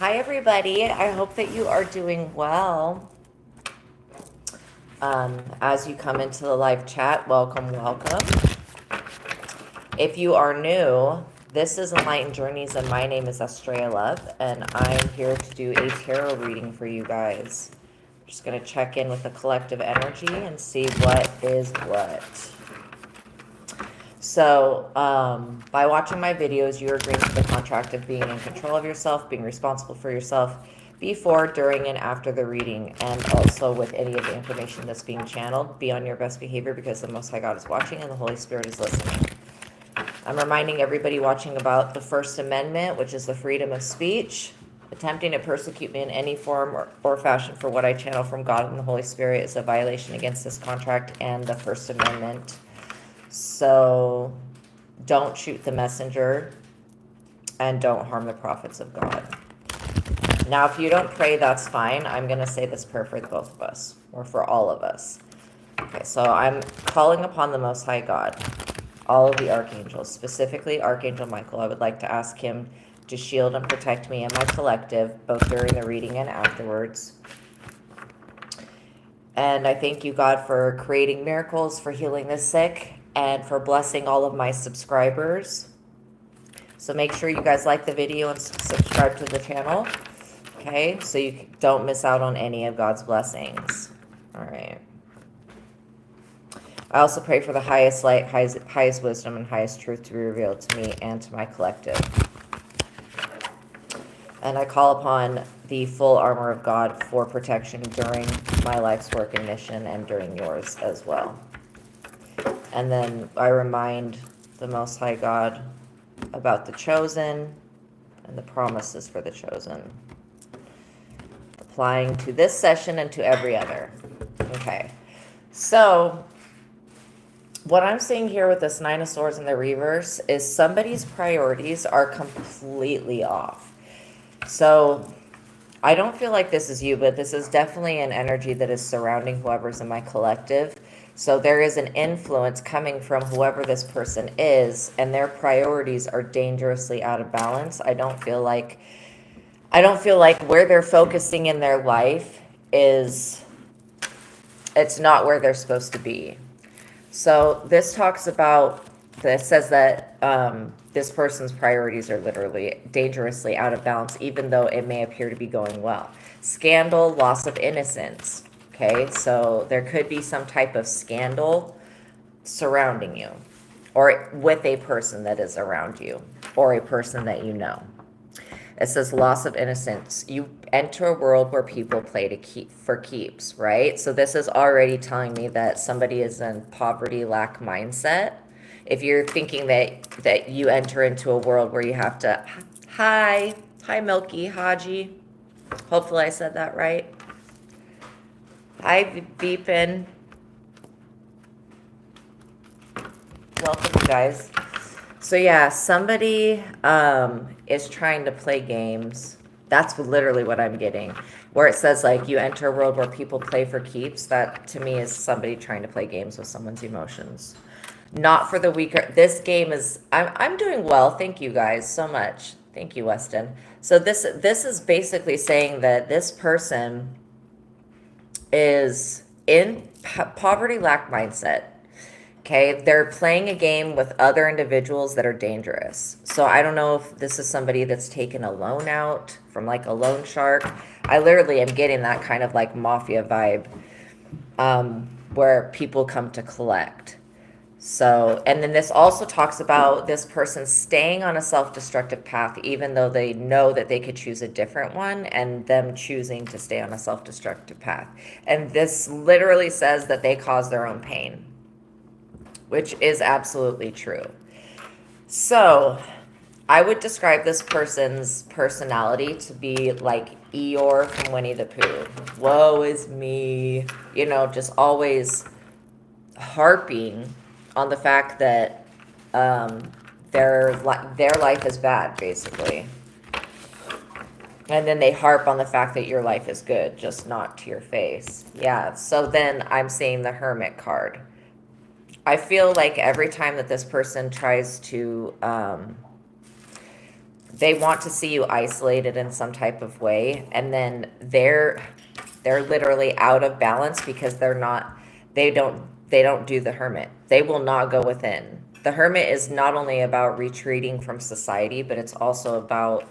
Hi, everybody. I hope that you are doing well. As you come into the live chat, welcome, welcome. If you are new, this is Enlightened Journeys, and my name is Astraea Love, and I'm here to do a tarot reading for you guys. I'm just going to check in with the collective energy and see what is what. So, by watching my videos, you're agreeing to the contract of being in control of yourself, being responsible for yourself before, during, and after the reading, and also with any of the information that's being channeled. Be on your best behavior because the Most High God is watching and the Holy Spirit is listening. I'm reminding everybody watching about the First Amendment, which is the freedom of speech. Attempting to persecute me in any form or fashion for what I channel from God and the Holy Spirit is a violation against this contract and the First Amendment. So don't shoot the messenger and don't harm the prophets of God. Now, if you don't pray, that's fine. I'm going to say this prayer for the both of us, or for all of us. Okay, so I'm calling upon the Most High God, all of the archangels, specifically Archangel Michael. I would like to ask him to shield and protect me and my collective, both during the reading and afterwards. And I thank you, God, for creating miracles, for healing the sick, and for blessing all of my subscribers. So make sure you guys like the video and subscribe to the channel. Okay, so you don't miss out on any of God's blessings. All right. I also pray for the highest light, highest wisdom, and highest truth to be revealed to me and to my collective. And I call upon the full armor of God for protection during my life's work and mission and during yours as well. And then I remind the Most High God about the chosen and the promises for the chosen, applying to this session and to every other. Okay, so what I'm seeing here with this Nine of Swords in the reverse is somebody's priorities are completely off. So I don't feel like this is you, but this is definitely an energy that is surrounding whoever's in my collective. So there is an influence coming from whoever this person is, and their priorities are dangerously out of balance. I don't feel like where they're focusing in their life it's not where they're supposed to be. So this says that this person's priorities are literally dangerously out of balance, even though it may appear to be going well. Scandal, loss of innocence. Okay, so there could be some type of scandal surrounding you, or with a person that is around you, or a person that you know. It says loss of innocence. You enter a world where people play for keeps, right? So this is already telling me that somebody is in poverty lack mindset. If you're thinking that you enter into a world where you have to, hi Milky Haji. Hopefully I said that right. Hi Beepin. Welcome, you guys. So yeah, somebody is trying to play games. That's literally what I'm getting. Where it says like you enter a world where people play for keeps, that to me is somebody trying to play games with someone's emotions. Not for the weaker. This game is I'm doing well. Thank you guys so much. Thank you, Weston. So this is basically saying that this person is in poverty lack mindset. Okay, they're playing a game with other individuals that are dangerous. So I don't know if this is somebody that's taken a loan out from like a loan shark. I literally am getting that kind of like mafia vibe, where people come to collect. So, and then this also talks about this person staying on a self-destructive path, even though they know that they could choose a different one, and them choosing to stay on a self-destructive path. And this literally says that they cause their own pain, which is absolutely true. So I would describe this person's personality to be like Eeyore from Winnie the Pooh. Woe is me. You know, just always harping on the fact that their life is bad, basically. And then they harp on the fact that your life is good, just not to your face. Yeah, so then I'm seeing the Hermit card. I feel like every time that this person tries to they want to see you isolated in some type of way, and then they're literally out of balance because they don't do the hermit. They will not go within. The hermit is not only about retreating from society, but it's also about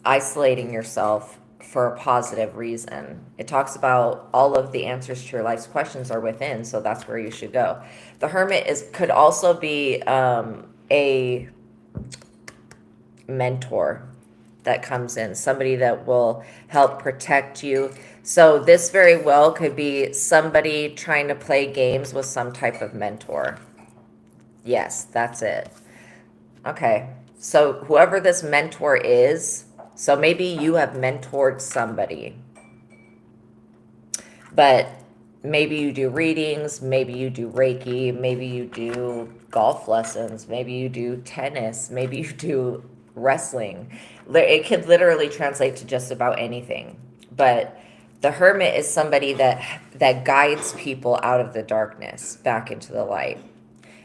isolating yourself for a positive reason. It talks about all of the answers to your life's questions are within, so that's where you should go. The hermit could also be a mentor that comes in, somebody that will help protect you. So this very well could be somebody trying to play games with some type of mentor. Yes, that's it. Okay. So whoever this mentor is, so maybe you have mentored somebody, but maybe you do readings, maybe you do Reiki, maybe you do golf lessons, maybe you do tennis, maybe you do wrestling. It could literally translate to just about anything. But the hermit is somebody that guides people out of the darkness back into the light.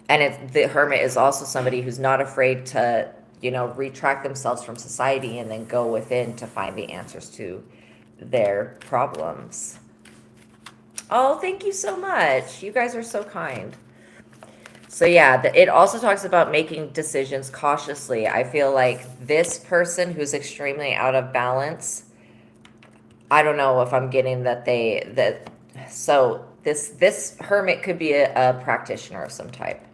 And the hermit is also somebody who's not afraid to, retract themselves from society and then go within to find the answers to their problems. Oh, thank you so much. You guys are so kind. So yeah, it also talks about making decisions cautiously. I feel like this person who's extremely out of balance, I don't know if I'm getting so this hermit could be a practitioner of some type.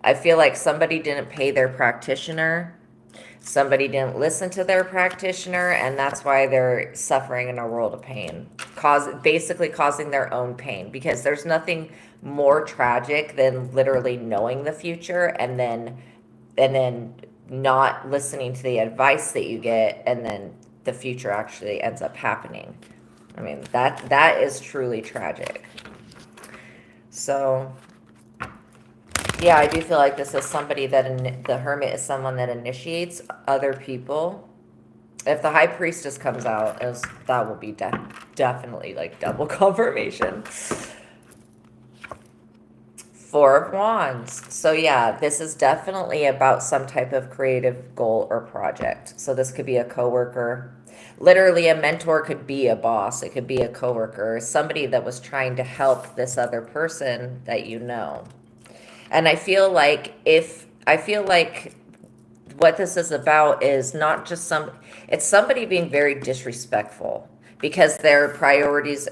I feel like somebody didn't pay their practitioner. Somebody didn't listen to their practitioner, and that's why they're suffering in a world of pain, basically causing their own pain, because there's nothing more tragic than literally knowing the future and then not listening to the advice that you get, and then the future actually ends up happening. I mean, that is truly tragic. So yeah, I do feel like this is somebody the hermit is someone that initiates other people. If the high priestess comes out, that will be definitely like double confirmation. Four of Wands. So yeah, this is definitely about some type of creative goal or project. So this could be a coworker. Literally, a mentor could be a boss. It could be a coworker, somebody that was trying to help this other person that you know. And I feel like what this is about is not just it's somebody being very disrespectful because their priorities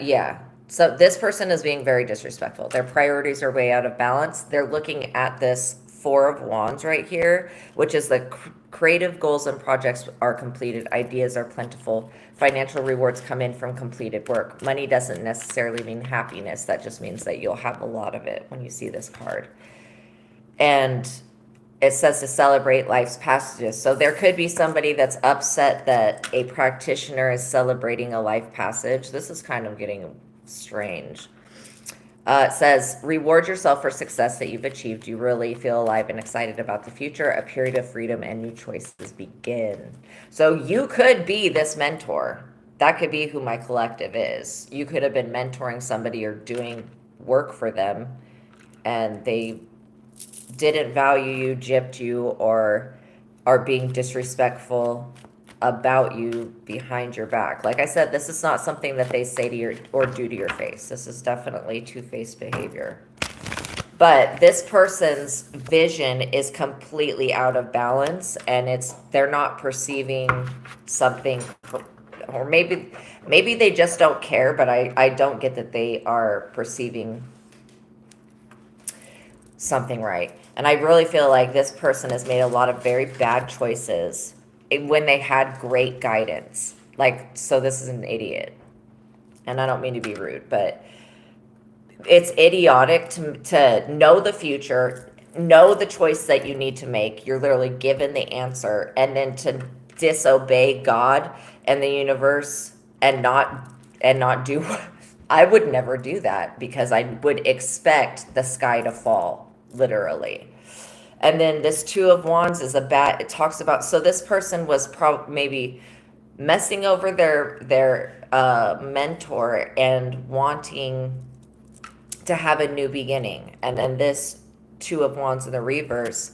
yeah. So this person is being very disrespectful. Their priorities are way out of balance. They're looking at this Four of Wands right here, which is the creative goals and projects are completed. Ideas are plentiful. Financial rewards come in from completed work. Money doesn't necessarily mean happiness. That just means that you'll have a lot of it when you see this card. And it says to celebrate life's passages. So there could be somebody that's upset that a practitioner is celebrating a life passage. This is kind of getting strange. It says, reward yourself for success that you've achieved. You really feel alive and excited about the future. A period of freedom and new choices begin. So you could be this mentor. That could be who my collective is. You could have been mentoring somebody or doing work for them, and they didn't value you, gypped you, or are being disrespectful about you behind your back. Like I said, this is not something that they say to your or do to your face. This is definitely two-faced behavior. But this person's vision is completely out of balance, and they're not perceiving something, or maybe they just don't care, but I don't get that they are perceiving something right. And I really feel like this person has made a lot of very bad choices when they had great guidance. Like, so this is an idiot. And I don't mean to be rude, but it's idiotic to know the future, know the choice that you need to make. You're literally given the answer, and then to disobey God and the universe and not do. I would never do that because I would expect the sky to fall, literally. And then this Two of Wands is it talks about, so this person was maybe messing over their mentor and wanting to have a new beginning. And then this Two of Wands in the reverse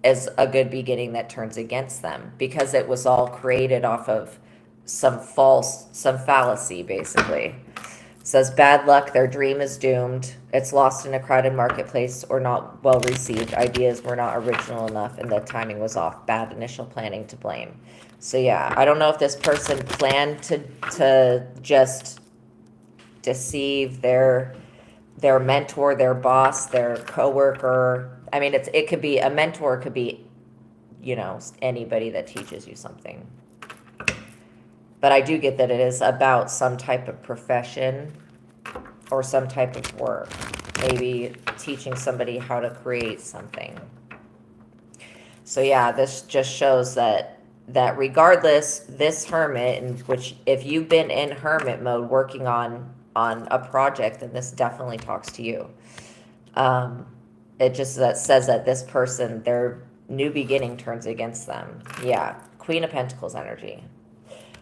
is a good beginning that turns against them, because it was all created off of some fallacy, basically. It says bad luck, their dream is doomed. It's lost in a crowded marketplace or not well received. Ideas were not original enough and the timing was off. Bad initial planning to blame. So yeah, I don't know if this person planned to just deceive their mentor, their boss, their coworker. I mean, it could be a mentor, could be, anybody that teaches you something. But I do get that it is about some type of profession or some type of work. Maybe teaching somebody how to create something. So yeah, this just shows that regardless, this hermit, in which if you've been in hermit mode working on a project, then this definitely talks to you. It just says that this person, their new beginning turns against them. Yeah, Queen of Pentacles energy.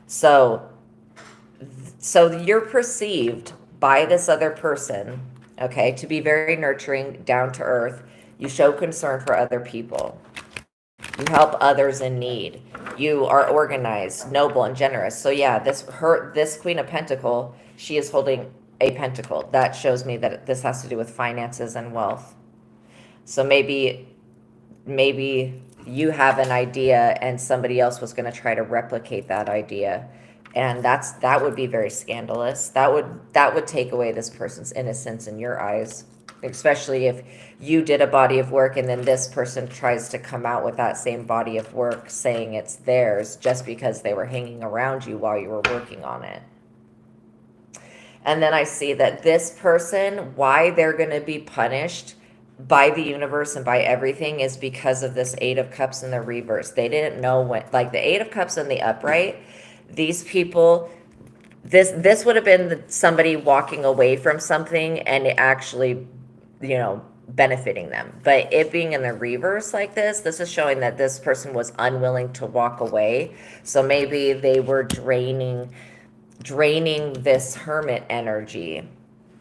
So you're perceived by this other person, okay, to be very nurturing, down to earth. You show concern for other people. You help others in need. You are organized, noble, and generous. So yeah, this Queen of Pentacle, she is holding a pentacle. That shows me that this has to do with finances and wealth. So maybe you have an idea and somebody else was going to try to replicate that idea, and that would be very scandalous. That would take away this person's innocence in your eyes, especially if you did a body of work and then this person tries to come out with that same body of work saying it's theirs just because they were hanging around you while you were working on it. And then I see that this person, why they're going to be punished by the universe and by everything, is because of this Eight of Cups in the reverse. They didn't know when, like the Eight of Cups in the upright, these people, this would have been somebody walking away from something and it actually, benefiting them. But it being in the reverse like this is showing that this person was unwilling to walk away. So maybe they were draining this hermit energy,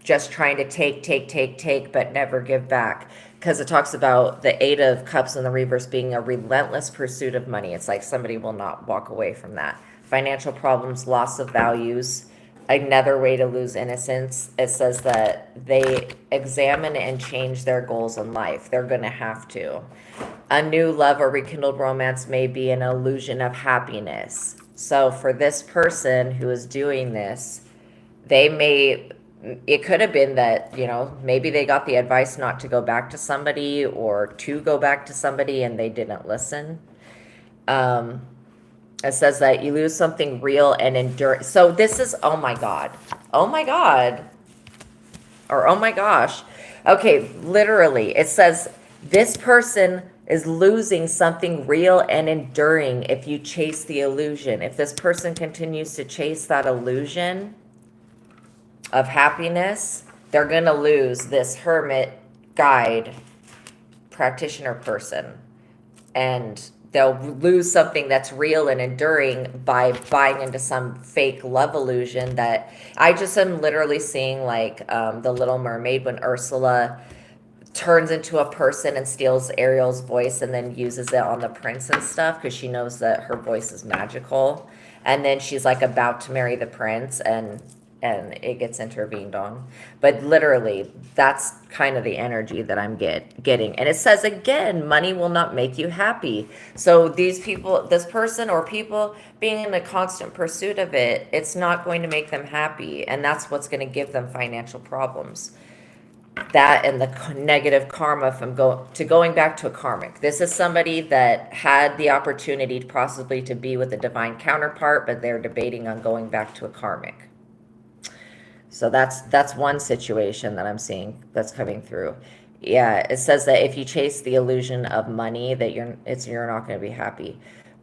just trying to take, but never give back. Because it talks about the Eight of Cups in the reverse being a relentless pursuit of money. It's like somebody will not walk away from that. Financial problems, loss of values, another way to lose innocence. It says that they examine and change their goals in life. They're going to have to. A new love or rekindled romance may be an illusion of happiness. So for this person who is doing this, it could have been that, maybe they got the advice not to go back to somebody or to go back to somebody and they didn't listen. It says that you lose something real and enduring. So this is, oh my God, or oh my gosh. Okay, literally, it says this person is losing something real and enduring if you chase the illusion. If this person continues to chase that illusion of happiness, they're going to lose this hermit guide practitioner person. And they'll lose something that's real and enduring by buying into some fake love illusion that I just am literally seeing, like the Little Mermaid, when Ursula turns into a person and steals Ariel's voice and then uses it on the prince and stuff because she knows that her voice is magical. And then she's like about to marry the prince and it gets intervened on. But literally, that's kind of the energy that I'm getting. And it says, again, money will not make you happy. So these people, this person or people being in a constant pursuit of it, it's not going to make them happy. And that's what's going to give them financial problems. That and the negative karma from going back to a karmic. This is somebody that had the opportunity to possibly to be with a divine counterpart, but they're debating on going back to a karmic. So that's one situation that I'm seeing that's coming through. Yeah, it says that if you chase the illusion of money, that you're not going to be happy.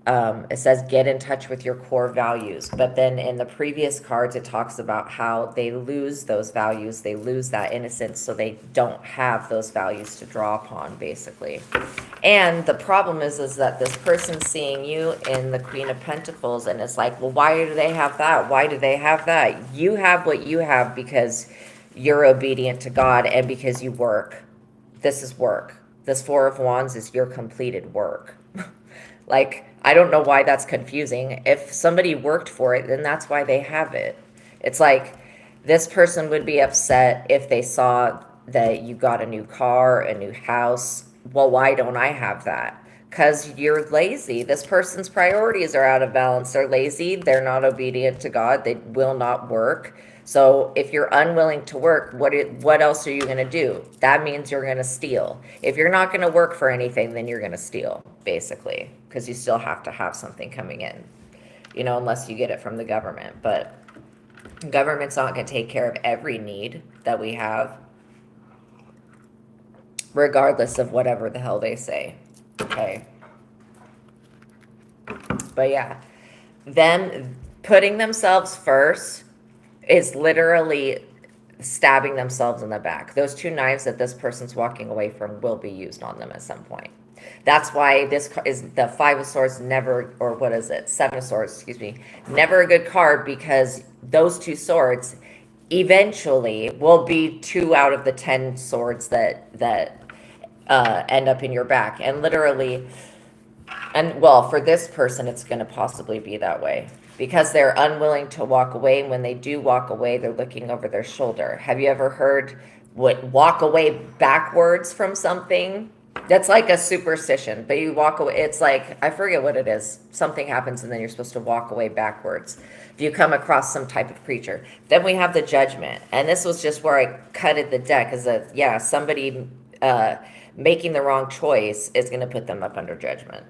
It says get in touch with your core values. But then in the previous cards, it talks about how they lose those values. They lose that innocence, so they don't have those values to draw upon, basically. And the problem is that this person's seeing you in the Queen of Pentacles, and it's like, well, why do they have that? Why do they have that? You have what you have because you're obedient to God and because you work. This is work. This Four of Wands is your completed work. Like, I don't know why that's confusing. If somebody worked for it, then that's why they have it. It's like this person would be upset if they saw that you got a new car, a new house. Well, why don't I have that? Because you're lazy. This person's priorities are out of balance. They're lazy. They're not obedient to God. They will not work. So if you're unwilling to work, what else are you going to do? That means you're going to steal. If you're not going to work for anything, then you're going to steal, basically, because you still have to have something coming in, unless you get it from the government. But government's not going to take care of every need that we have, regardless of whatever the hell they say. Okay. But yeah, them putting themselves first is literally stabbing themselves in the back. Those two knives that this person's walking away from will be used on them at some point. That's why this is the Five of Swords, never, or what is it? Seven of Swords, excuse me. Never a good card, because those two swords eventually will be 2 out of the 10 swords that end up in your back. And literally, and well, for this person, it's going to possibly be that way because they're unwilling to walk away. And when they do walk away, they're looking over their shoulder. Have you ever heard what walk away backwards from something? That's like a superstition, but you walk away. It's like, I forget what it is. Something happens and then you're supposed to walk away backwards. If you come across some type of creature, then we have the Judgment. And this was just where I cutted the deck, is that, yeah, somebody making the wrong choice is going to put them up under judgment.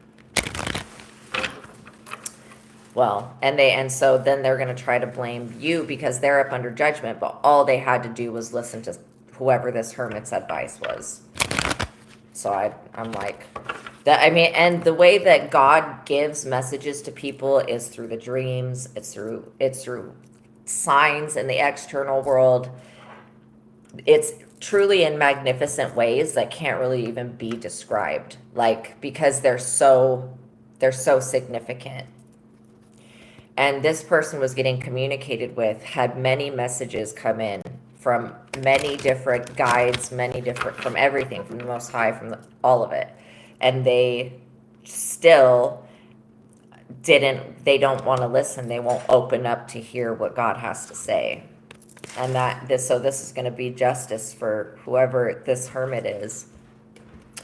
Well, and so then they're going to try to blame you because they're up under judgment, but all they had to do was listen to whoever this hermit's advice was. So I'm like, that. I mean, and the way that God gives messages to people is through the dreams. It's through signs in the external world. It's truly in magnificent ways that can't really even be described, like, because they're so significant. And this person was getting communicated with, had many messages come in from many different guides, from everything, from the Most High, all of it. And they still they don't want to listen. They won't open up to hear what God has to say. And this is going to be justice for whoever this hermit is.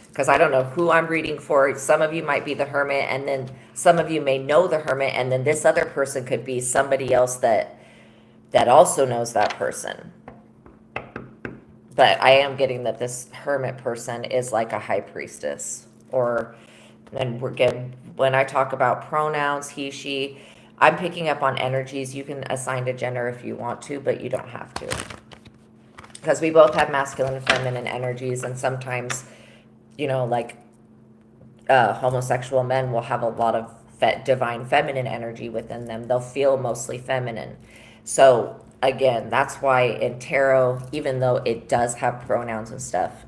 Because I don't know who I'm reading for. Some of you might be the hermit, and then some of you may know the hermit, and then this other person could be somebody else that also knows that person. But I am getting that this hermit person is like a high priestess. And when I talk about pronouns, he, she, I'm picking up on energies. You can assign to gender if you want to, but you don't have to. Because we both have masculine and feminine energies, and sometimes, like homosexual men will have a lot of divine feminine energy within them. They'll feel mostly feminine. So again, that's why in tarot, even though it does have pronouns and stuff,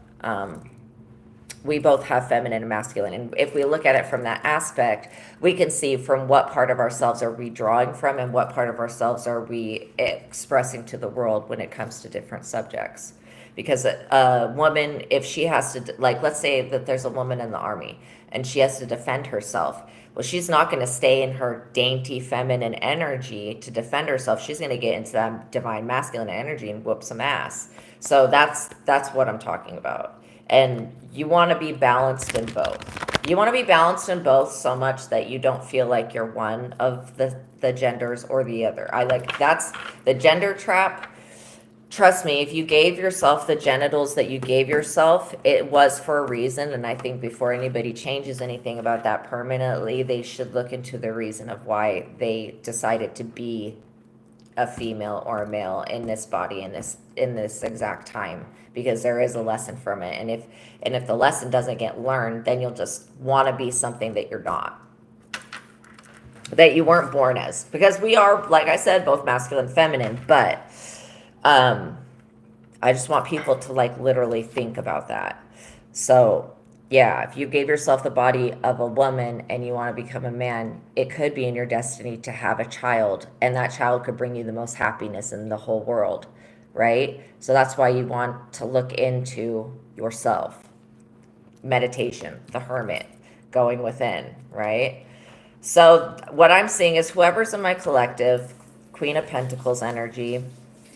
we both have feminine and masculine. And if we look at it from that aspect, we can see from what part of ourselves are we drawing from and what part of ourselves are we expressing to the world when it comes to different subjects. Because a woman, if she has to, like, let's say that there's a woman in the army and she has to defend herself. Well, she's not going to stay in her dainty feminine energy to defend herself. She's going to get into that divine masculine energy and whoop some ass. So that's what I'm talking about. And you want to be balanced in both. You want to be balanced in both so much that you don't feel like you're one of the genders or the other. That's the gender trap. Trust me, if you gave yourself the genitals that you gave yourself, it was for a reason. And I think before anybody changes anything about that permanently, they should look into the reason of why they decided to be a female or a male in this body in this exact time, because there is a lesson from it. And if the lesson doesn't get learned, then you'll just want to be something that you're not, that you weren't born as, because we are, like I said, both masculine and feminine. But I just want people to literally think about that. So yeah, if you gave yourself the body of a woman and you want to become a man, it could be in your destiny to have a child, and that child could bring you the most happiness in the whole world, right? So that's why you want to look into yourself. meditation, the hermit, going within, right? So what I'm seeing is whoever's in my collective, Queen of Pentacles energy,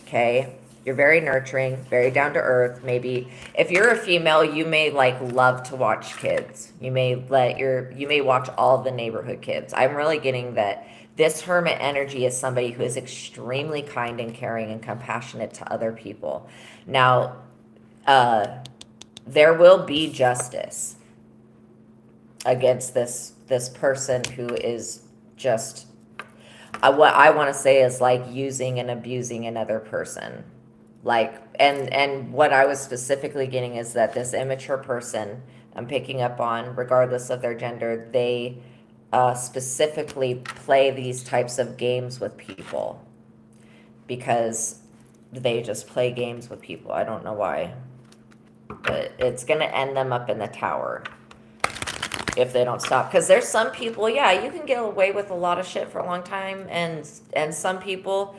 okay? You're very nurturing, very down to earth. Maybe if you're a female, you may like love to watch kids. You may watch all the neighborhood kids. I'm really getting that this hermit energy is somebody who is extremely kind and caring and compassionate to other people. Now, there will be justice against this person who is just what I want to say is like using and abusing another person. Like, and what I was specifically getting is that this immature person I'm picking up on, regardless of their gender, they specifically play these types of games with people because they just play games with people. I don't know why, but it's going to end them up in the tower if they don't stop. Because there's some people, yeah, you can get away with a lot of shit for a long time, and some people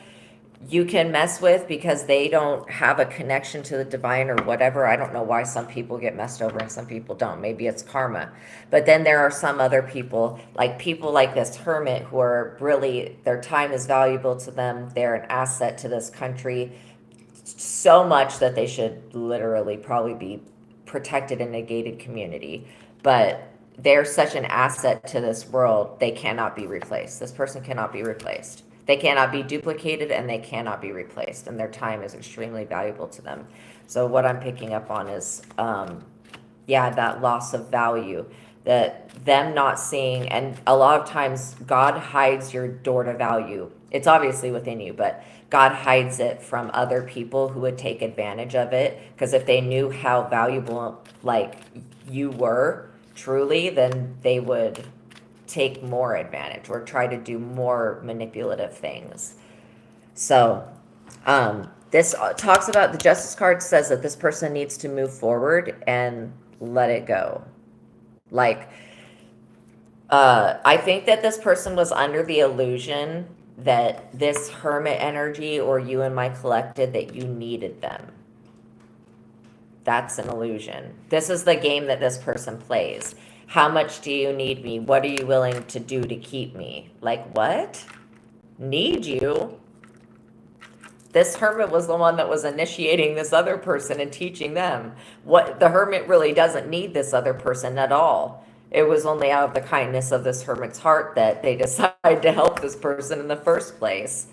you can mess with because they don't have a connection to the divine or whatever. I don't know why some people get messed over and some people don't. Maybe it's karma. But then there are some other people like this hermit, who are really, their time is valuable to them. They're an asset to this country, so much that they should literally probably be protected in a gated community. But they're such an asset to this world, they cannot be replaced. This person cannot be replaced. They cannot be duplicated, and they cannot be replaced, and their time is extremely valuable to them. So what I'm picking up on is, that loss of value, that them not seeing, and a lot of times God hides your door to value. It's obviously within you, but God hides it from other people who would take advantage of it, because if they knew how valuable like you were truly, then they would take more advantage or try to do more manipulative things. So this talks about, the Justice card says that this person needs to move forward and let it go. Like, I think that this person was under the illusion that this hermit energy, or you and my collective, that you needed them. That's an illusion. This is the game that this person plays. How much do you need me? What are you willing to do to keep me? Like, what? Need you? This hermit was the one that was initiating this other person and teaching them. What the hermit really doesn't need this other person at all. It was only out of the kindness of this hermit's heart that they decided to help this person in the first place.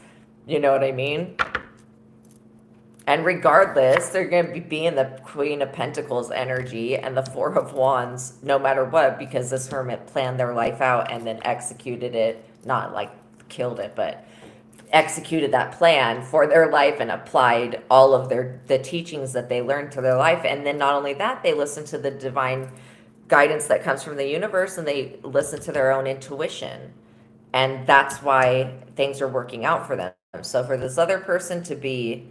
You know what I mean? And regardless, they're going to be in the Queen of Pentacles energy and the Four of Wands, no matter what, because this hermit planned their life out and then executed it, not like killed it, but executed that plan for their life and applied all of the teachings that they learned to their life. And then not only that, they listen to the divine guidance that comes from the universe, and they listen to their own intuition. And that's why things are working out for them. So for this other person to be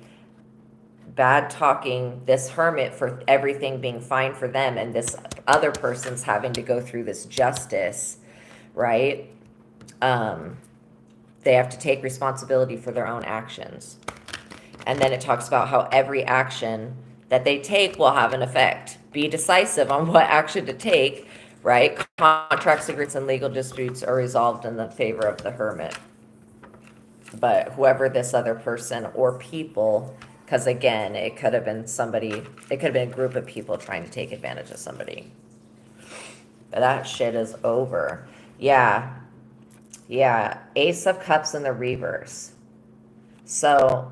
bad talking this hermit for everything being fine for them, and this other person's having to go through this justice, right? They have to take responsibility for their own actions. And then it talks about how every action that they take will have an effect. Be decisive on what action to take, right? Contracts, agreements, and legal disputes are resolved in the favor of the hermit. But whoever this other person or people, because again, it could have been somebody, it could have been a group of people trying to take advantage of somebody. But that shit is over. Yeah. Ace of Cups in the reverse. So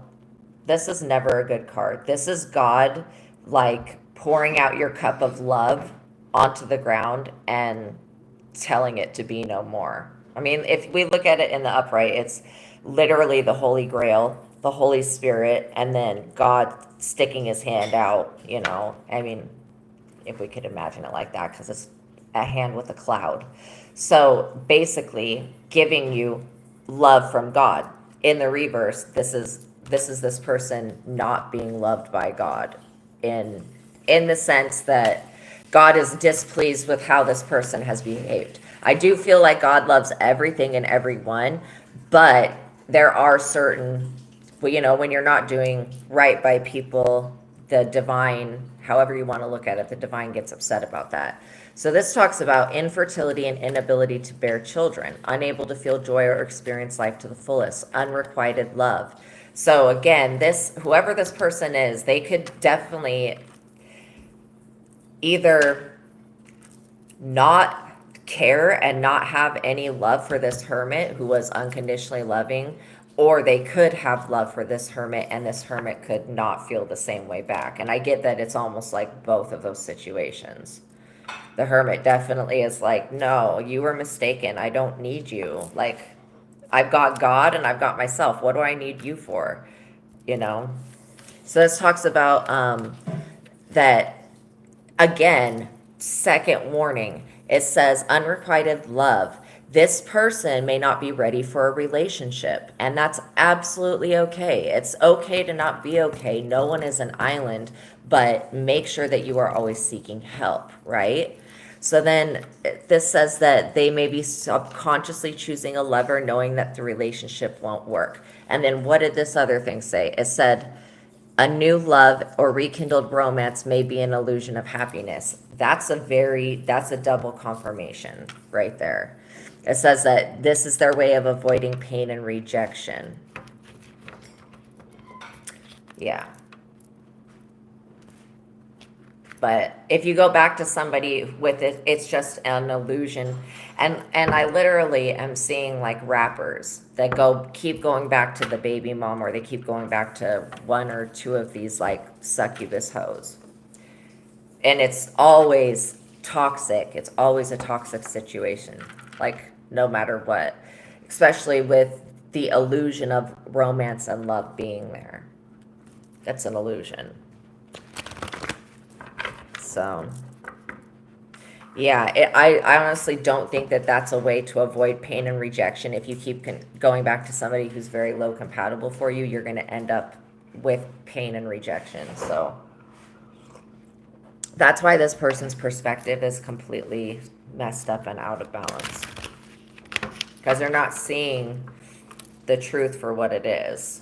this is never a good card. This is God like pouring out your cup of love onto the ground and telling it to be no more. I mean, if we look at it in the upright, it's literally the Holy Grail, the Holy Spirit, and then God sticking his hand out, you know. I mean, if we could imagine it like that, because it's a hand with a cloud. So basically giving you love from God. In the reverse, this is this person not being loved by God in the sense that God is displeased with how this person has behaved. I do feel like God loves everything and everyone, but there are certain, you know, when you're not doing right by people, the divine however you want to look at it. The divine gets upset about that. So this talks about infertility and inability to bear children, unable to feel joy or experience life to the fullest, unrequited love. So again, whoever this person is, they could definitely either not care and not have any love for this hermit who was unconditionally loving, or they could have love for this hermit and this hermit could not feel the same way back. And I get that it's almost like both of those situations. The hermit definitely is like, no, you were mistaken. I don't need you. Like, I've got God and I've got myself. What do I need you for? You know? So this talks about that, again, second warning. It says unrequited love. This person may not be ready for a relationship, and that's absolutely okay. It's okay to not be okay. No one is an island, but make sure that you are always seeking help, right? So then this says that they may be subconsciously choosing a lover knowing that the relationship won't work. And then what did this other thing say? It said, a new love or rekindled romance may be an illusion of happiness. That's a double confirmation right there. It says that this is their way of avoiding pain and rejection. Yeah. But if you go back to somebody with it, it's just an illusion. And I literally am seeing like rappers that keep going back to the baby mom, or they keep going back to one or two of these like succubus hoes. And it's always toxic. It's always a toxic situation, like no matter what, especially with the illusion of romance and love being there. That's an illusion. So, yeah, I honestly don't think that that's a way to avoid pain and rejection. If you keep going back to somebody who's very low compatible for you, you're going to end up with pain and rejection. So that's why this person's perspective is completely messed up and out of balance, because they're not seeing the truth for what it is.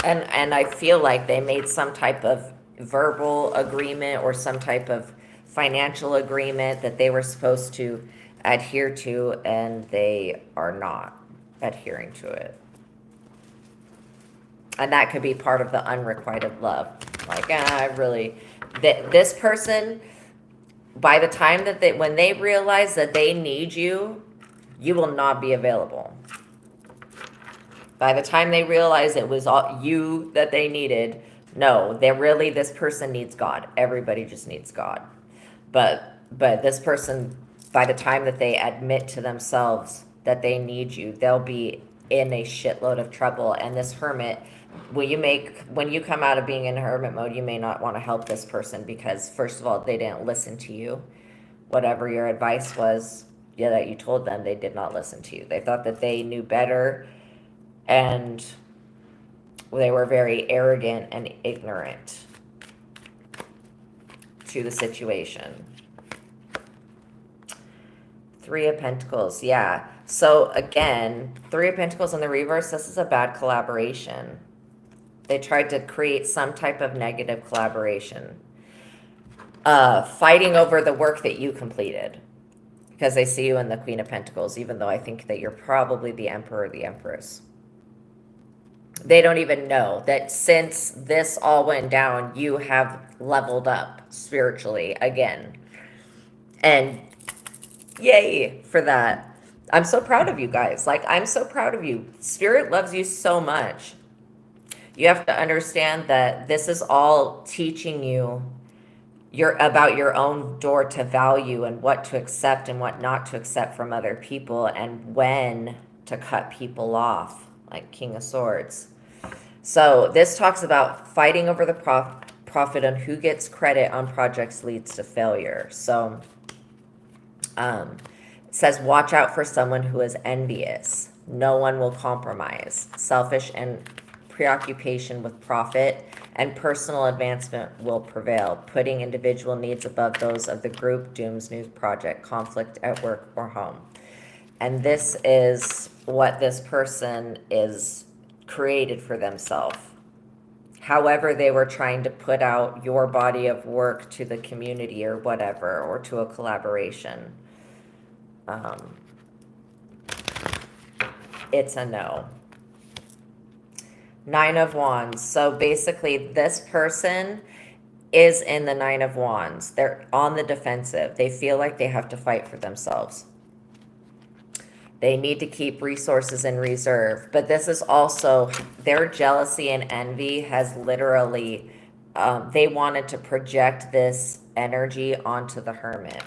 And I feel like they made some type of verbal agreement or some type of financial agreement that they were supposed to adhere to, and they are not adhering to it. And that could be part of the unrequited love. Like, this person, by the time that when they realize that they need you, you will not be available. By the time they realize it was all you that they needed, no, this person needs God. Everybody just needs God. But this person, by the time that they admit to themselves that they need you, they'll be in a shitload of trouble. And this hermit, when you come out of being in hermit mode, you may not want to help this person because, first of all, they didn't listen to you. Whatever your advice was, that you told them, they did not listen to you. They thought that they knew better, and they were very arrogant and ignorant to the situation. Three of Pentacles, yeah. So again, Three of Pentacles in the reverse, this is a bad collaboration. They tried to create some type of negative collaboration. Fighting over the work that you completed, because they see you in the Queen of Pentacles, even though I think that you're probably the Emperor or the Empress. They don't even know that since this all went down, you have leveled up spiritually again. And yay for that. I'm so proud of you guys. Like, I'm so proud of you. Spirit loves you so much. You have to understand that this is all teaching you about your own door to value and what to accept and what not to accept from other people, and when to cut people off, like King of Swords. So this talks about fighting over the profit on who gets credit on projects leads to failure. So it says, watch out for someone who is envious. No one will compromise. Selfish and preoccupation with profit and personal advancement will prevail. Putting individual needs above those of the group dooms new project, conflict at work or home. And this is what this person is created for themselves. however they were trying to put out your body of work to the community or whatever, or to a collaboration. It's a no. 9 of Wands. So basically, this person is in the 9 of Wands. They're on the defensive. They feel like they have to fight for themselves. They need to keep resources in reserve. But this is also, their jealousy and envy has literally, they wanted to project this energy onto the Hermit.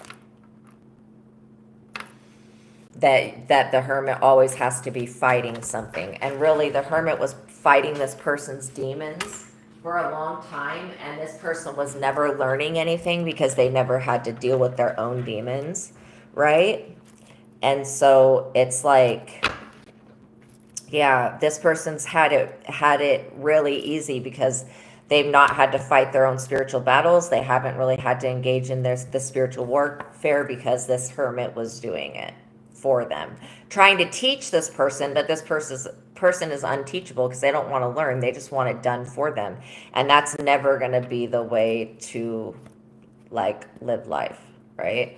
That the Hermit always has to be fighting something. And really, the Hermit was fighting this person's demons for a long time, and this person was never learning anything because they never had to deal with their own demons, right? And so it's like, yeah, this person's had it really easy because they've not had to fight their own spiritual battles. They haven't really had to engage in the spiritual warfare because this Hermit was doing it for them, trying to teach this person, but this person is unteachable because they don't want to learn. They just want it done for them, and that's never going to be the way to like live life, right?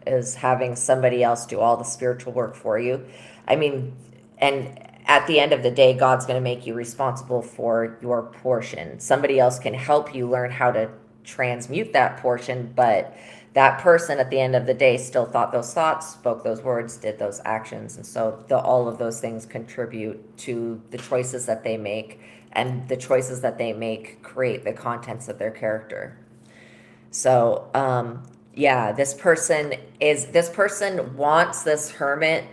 Is having somebody else do all the spiritual work for you. I mean, and at the end of the day, God's going to make you responsible for your portion. Somebody else can help you learn how to transmute that portion, but that person at the end of the day still thought those thoughts, spoke those words, did those actions. And so all of those things contribute to the choices that they make, and the choices that they make create the contents of their character. So, yeah, this person wants this Hermit,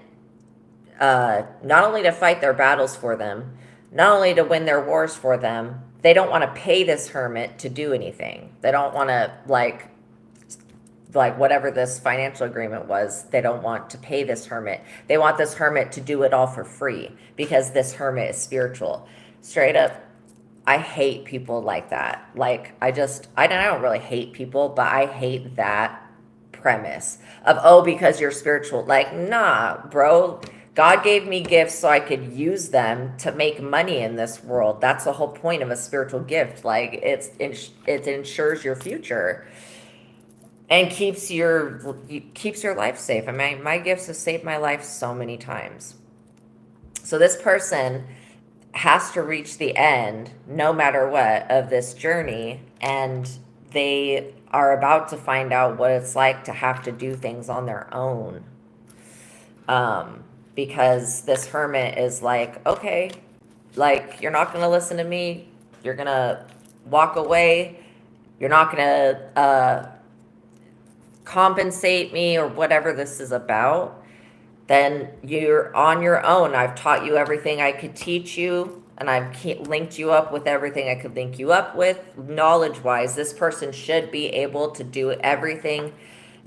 not only to fight their battles for them, not only to win their wars for them. They don't want to pay this Hermit to do anything. They don't want to like whatever this financial agreement was, they don't want to pay this Hermit. They want this Hermit to do it all for free because this Hermit is spiritual. Straight up, I hate people like that. Like, I don't really hate people, but I hate that premise of, oh, because you're spiritual. Like, nah, bro. God gave me gifts so I could use them to make money in this world. That's the whole point of a spiritual gift. Like, it ensures your future and keeps your life safe. I mean, my gifts have saved my life so many times. So this person has to reach the end, no matter what, of this journey, and they are about to find out what it's like to have to do things on their own. Because this Hermit is like, okay, like, you're not going to listen to me. You're going to walk away. You're not going to compensate me or whatever this is about. Then you're on your own. I've taught you everything I could teach you, and I've linked you up with everything I could link you up with. Knowledge-wise, this person should be able to do everything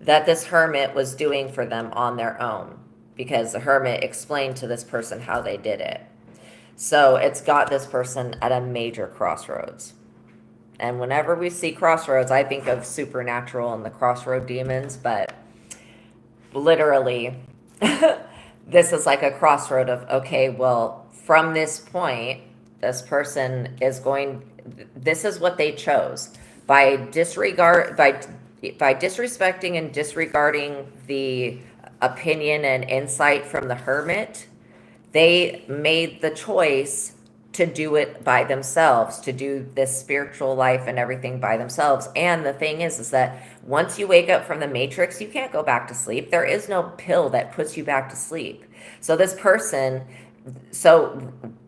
that this Hermit was doing for them on their own, because the Hermit explained to this person how they did it. So it's got this person at a major crossroads. And whenever we see crossroads, I think of Supernatural and the crossroad demons, but literally, this is like a crossroad of, okay, well, from this point, this person is this is what they chose. By disrespecting and disregarding the opinion and insight from the Hermit, they made the choice to do it by themselves, to do this spiritual life and everything by themselves. And the thing is that once you wake up from the matrix, you can't go back to sleep. There is no pill that puts you back to sleep. So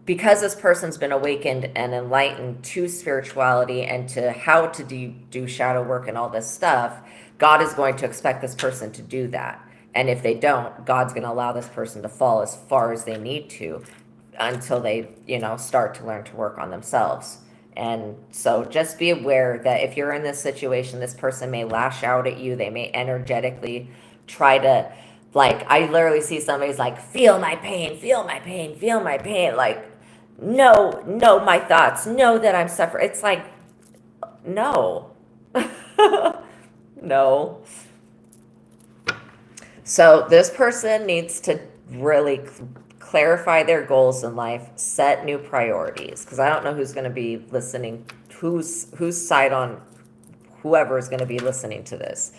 because this person's been awakened and enlightened to spirituality and to how to do shadow work and all this stuff, God is going to expect this person to do that. And if they don't, God's going to allow this person to fall as far as they need to, until they, start to learn to work on themselves. And so just be aware that if you're in this situation, this person may lash out at you. They may energetically try to, like, I literally see somebody's like, feel my pain, feel my pain, feel my pain. Like, no, my thoughts, know that I'm suffering. It's like, no, no. So this person needs to really clarify their goals in life, set new priorities. Because I don't know who's going to be listening, whose side on whoever is going to be listening to this.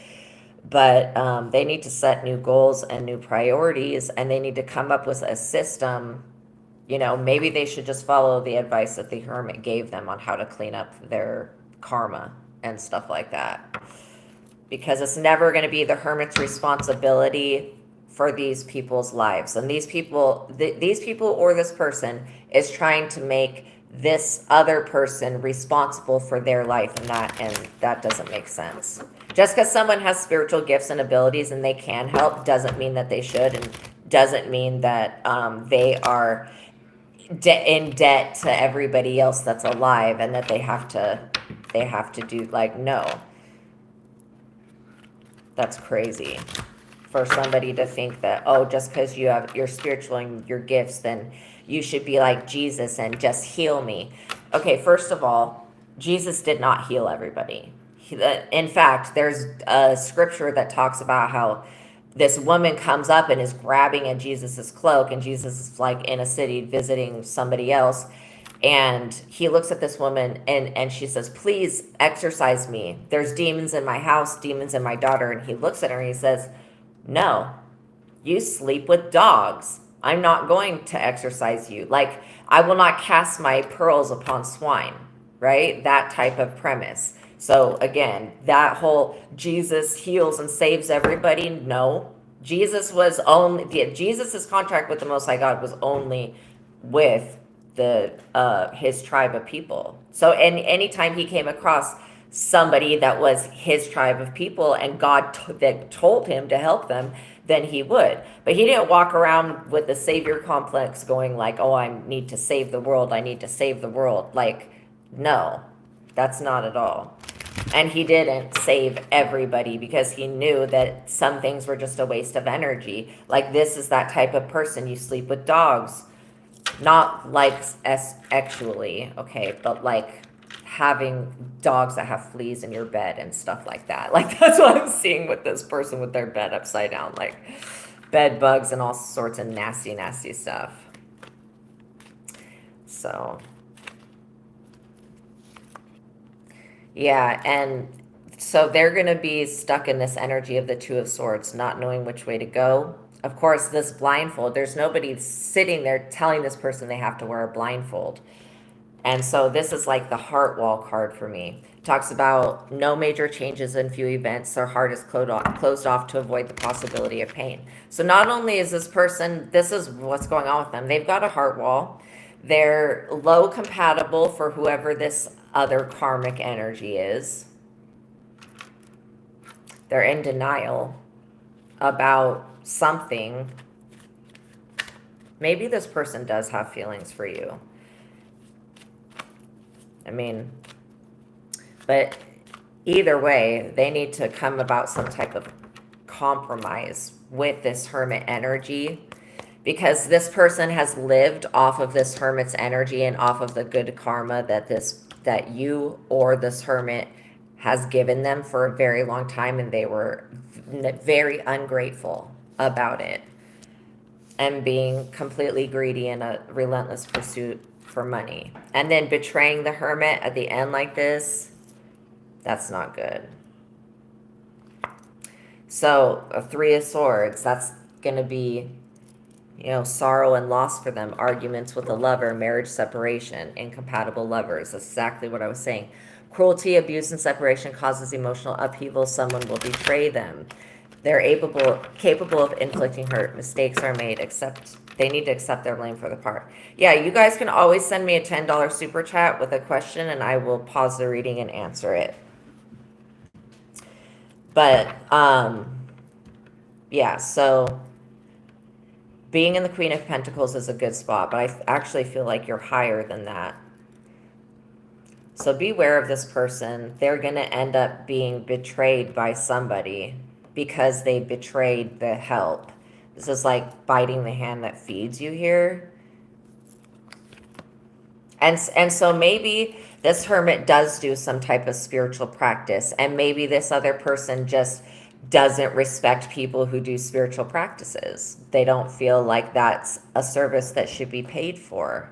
But they need to set new goals and new priorities, and they need to come up with a system. Maybe they should just follow the advice that the hermit gave them on how to clean up their karma and stuff like that. Because it's never going to be the hermit's responsibility for these people's lives. And these people or this person is trying to make this other person responsible for their life, and that doesn't make sense. Just because someone has spiritual gifts and abilities and they can help doesn't mean that they should, and doesn't mean that they are in debt to everybody else that's alive, and that they have to do, no. That's crazy for somebody to think that, just because you're spiritual and your gifts, then you should be like Jesus and just heal me. Okay, first of all, Jesus did not heal everybody. In fact, there's a scripture that talks about how this woman comes up and is grabbing at Jesus's cloak, and Jesus is in a city visiting somebody else, and he looks at this woman and she says, "Please exorcise me. There's demons in my house, demons in my daughter." And he looks at her and he says, "No, you sleep with dogs. I'm not going to exorcise you. I will not cast my pearls upon swine," right? That type of premise. So again, that whole Jesus heals and saves everybody. No, Jesus's contract with the Most High God was only with his tribe of people. So anytime he came across somebody that was his tribe of people and God that told him to help them, then he would. But he didn't walk around with the savior complex going I need to save the world. I need to save the world. No, that's not at all. And he didn't save everybody because he knew that some things were just a waste of energy. This is that type of person. You sleep with dogs. Not actually, okay, but having dogs that have fleas in your bed and stuff like that. That's what I'm seeing with this person with their bed upside down, bed bugs and all sorts of nasty, nasty stuff. So, yeah, and so they're going to be stuck in this energy of the Two of Swords, not knowing which way to go. Of course, this blindfold, there's nobody sitting there telling this person they have to wear a blindfold. And so this is the heart wall card for me. It talks about no major changes in few events. Their heart is closed off to avoid the possibility of pain. So not only is this person, this is what's going on with them. They've got a heart wall. They're low compatible for whoever this other karmic energy is. They're in denial about something. Maybe this person does have feelings for you. But either way, they need to come about some type of compromise with this hermit energy, because this person has lived off of this hermit's energy and off of the good karma that you or this hermit has given them for a very long time, and they were very ungrateful about it and being completely greedy in a relentless pursuit for money. And then betraying the hermit at the end like this, that's not good. So a Three of Swords, that's going to be, sorrow and loss for them, arguments with a lover, marriage separation, incompatible lovers. That's exactly what I was saying. Cruelty, abuse, and separation causes emotional upheaval. Someone will betray them. They're capable of inflicting hurt. Mistakes are made. They need to accept their blame for the part. Yeah, you guys can always send me a $10 super chat with a question, and I will pause the reading and answer it. But, yeah, so being in the Queen of Pentacles is a good spot, but I actually feel like you're higher than that. So beware of this person. They're going to end up being betrayed by somebody because they betrayed the help. This is like biting the hand that feeds you here. And so maybe this hermit does do some type of spiritual practice, and maybe this other person just doesn't respect people who do spiritual practices. They don't feel like that's a service that should be paid for.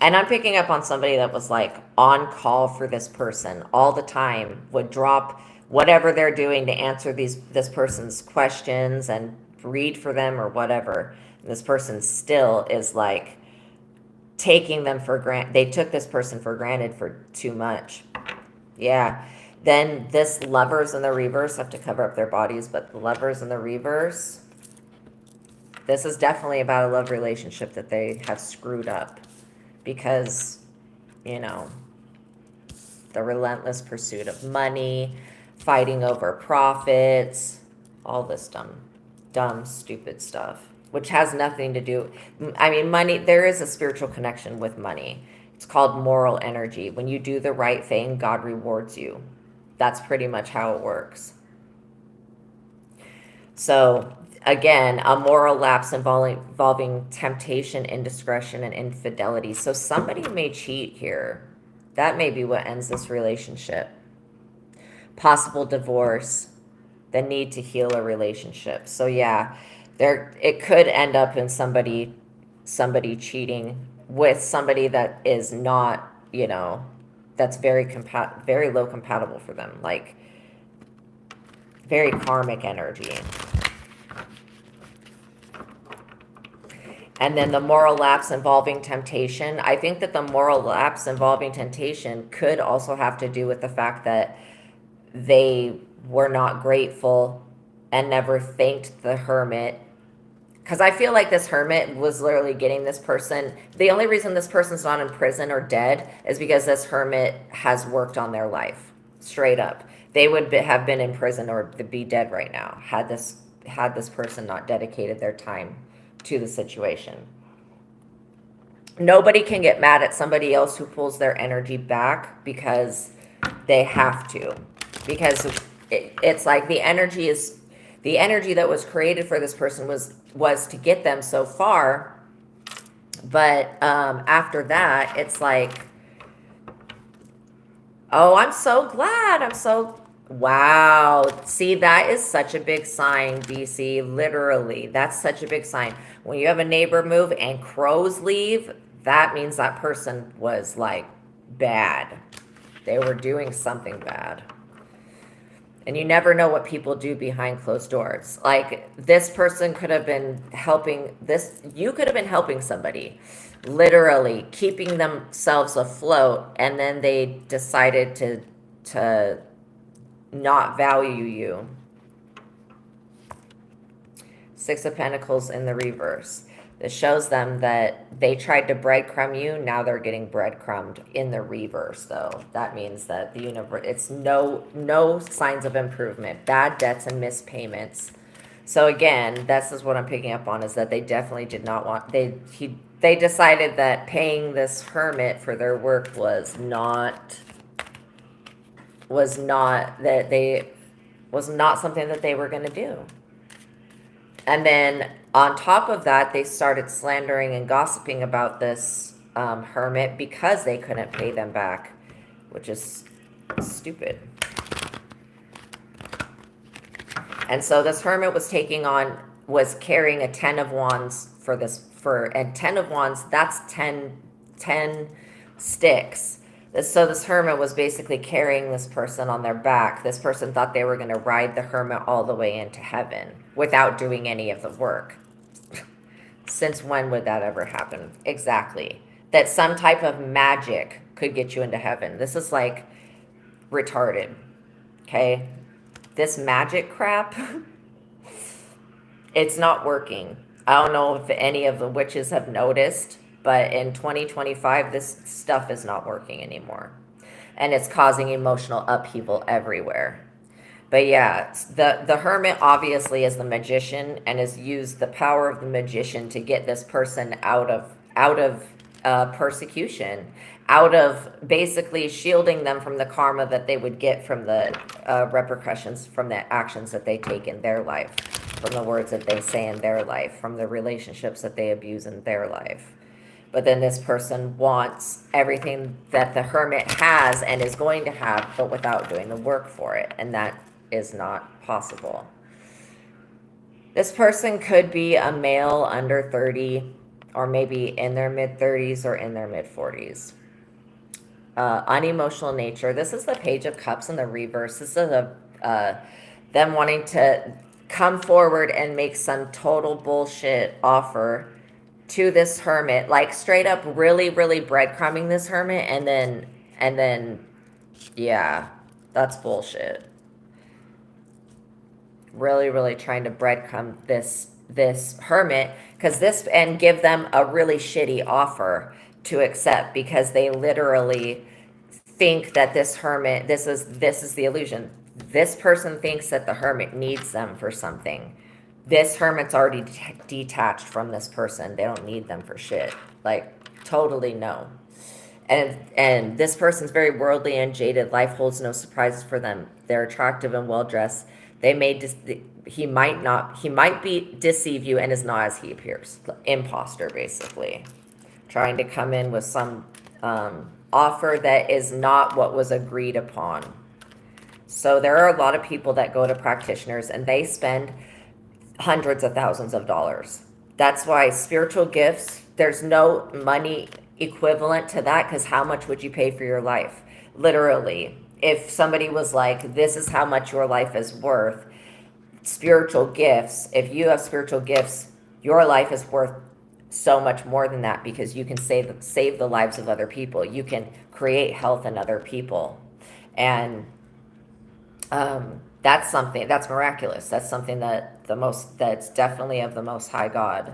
And I'm picking up on somebody that was like on call for this person all the time, would drop whatever they're doing to answer this person's questions and read for them or whatever. And this person still is like taking them for granted. They took this person for granted for too much. Yeah. Then this lovers in the reverse have to cover up their bodies, but the lovers in the reverse, this is definitely about a love relationship that they have screwed up because, you know, the relentless pursuit of money, fighting over profits, all this dumb, stupid stuff, which has nothing to do. I mean, money, there is a spiritual connection with money. It's called moral energy. When you do the right thing, God rewards you. That's pretty much how it works. So, again, a moral lapse involving temptation, indiscretion, and infidelity. So, somebody may cheat here. That may be what ends this relationship. Possible divorce, the need to heal a relationship. So, yeah, it could end up in somebody cheating with somebody that is not, that's very low compatible for them, like very karmic energy. And then the moral lapse involving temptation. I think that the moral lapse involving temptation could also have to do with the fact that they were not grateful and never thanked the hermit. Because I feel like this hermit was literally getting this person. The only reason this person's not in prison or dead is because this hermit has worked on their life. Straight up. They would have been in prison or be dead right now had this person not dedicated their time to the situation. Nobody can get mad at somebody else who pulls their energy back because they have to. Because it's like the energy that was created for this person was to get them so far, but after that it's like, oh, I'm so glad, wow. See, that is such a big sign, DC. Literally, that's such a big sign. When you have a neighbor move and crows leave, that means that person was like bad. They were doing something bad. And you never know what people do behind closed doors. Like, this person could have been you could have been helping somebody, literally keeping themselves afloat, and then they decided to not value you. Six of Pentacles in the reverse. This shows them that they tried to breadcrumb you. Now they're getting breadcrumbed in the reverse, though. That means that the universe, it's no signs of improvement. Bad debts and missed payments. So again, this is what I'm picking up on, is that they definitely did not want, they decided that paying this hermit for their work was not something that they were going to do. And then on top of that, they started slandering and gossiping about this hermit because they couldn't pay them back, which is stupid. And so this hermit was carrying a 10 of wands and 10 of wands, that's 10 sticks. So this hermit was basically carrying this person on their back. This person thought they were going to ride the hermit all the way into heaven without doing any of the work. Since when would that ever happen? Exactly. That some type of magic could get you into heaven. This is like retarded. Okay? This magic crap, it's not working. I don't know if any of the witches have noticed, but in 2025, this stuff is not working anymore. And it's causing emotional upheaval everywhere. But yeah, the hermit obviously is the magician and has used the power of the magician to get this person out of persecution, out of basically shielding them from the karma that they would get from the repercussions from the actions that they take in their life, from the words that they say in their life, from the relationships that they abuse in their life. But then this person wants everything that the hermit has and is going to have, but without doing the work for it. And that is not possible. This person could be a male under 30, or maybe in their mid 30s or in their mid 40s. Unemotional nature. This is the Page of Cups in the reverse. This is them wanting to come forward and make some total bullshit offer to this hermit, like straight up really, really breadcrumbing this hermit, and then yeah, that's bullshit. Really, really trying to breadcrumb this hermit, because this, and give them a really shitty offer to accept, because they literally think that this hermit, this is the illusion. This person thinks that the hermit needs them for something. This hermit's already detached from this person. They don't need them for shit. Like, totally no. And this person's very worldly and jaded. Life holds no surprises for them. They're attractive and well dressed. He might be deceive you and is not as he appears. Imposter, basically, trying to come in with some offer that is not what was agreed upon. So there are a lot of people that go to practitioners and they spend hundreds of thousands of dollars. That's why spiritual gifts, there's no money equivalent to that, because how much would you pay for your life? Literally, if somebody was like, this is how much your life is worth, spiritual gifts, if you have spiritual gifts, your life is worth so much more than that, because you can save the lives of other people. You can create health in other people. And that's something that's miraculous. That's something that's definitely of the Most High God,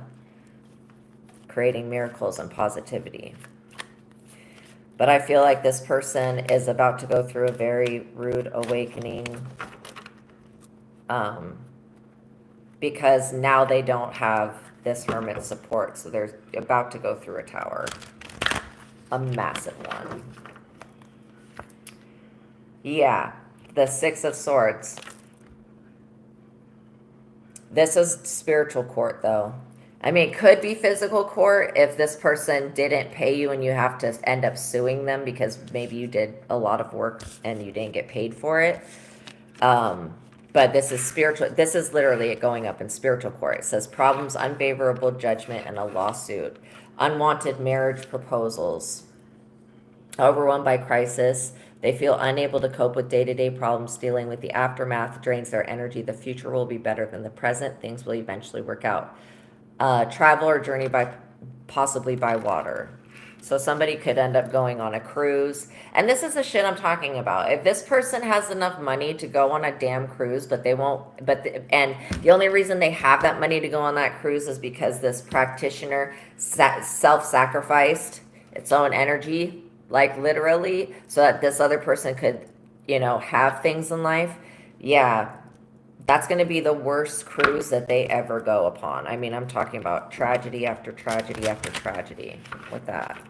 creating miracles and positivity. But I feel like this person is about to go through a very rude awakening, because now they don't have this hermit support. So they're about to go through a tower, a massive one. Yeah, the Six of Swords. This is spiritual court, though. I mean, it could be physical court if this person didn't pay you and you have to end up suing them because maybe you did a lot of work and you didn't get paid for it. But this is spiritual. This is literally it going up in spiritual court. It says problems, unfavorable judgment, and a lawsuit. Unwanted marriage proposals. Overwhelmed by crisis. They feel unable to cope with day-to-day problems. Dealing with the aftermath drains their energy. The future will be better than the present. Things will eventually work out. Travel or journey possibly by water. So somebody could end up going on a cruise. And this is the shit I'm talking about. If this person has enough money to go on a damn cruise, but they won't, and the only reason they have that money to go on that cruise is because this practitioner self-sacrificed its own energy, like literally, so that this other person could, have things in life. Yeah, that's going to be the worst cruise that they ever go upon. I mean, I'm talking about tragedy after tragedy after tragedy with that.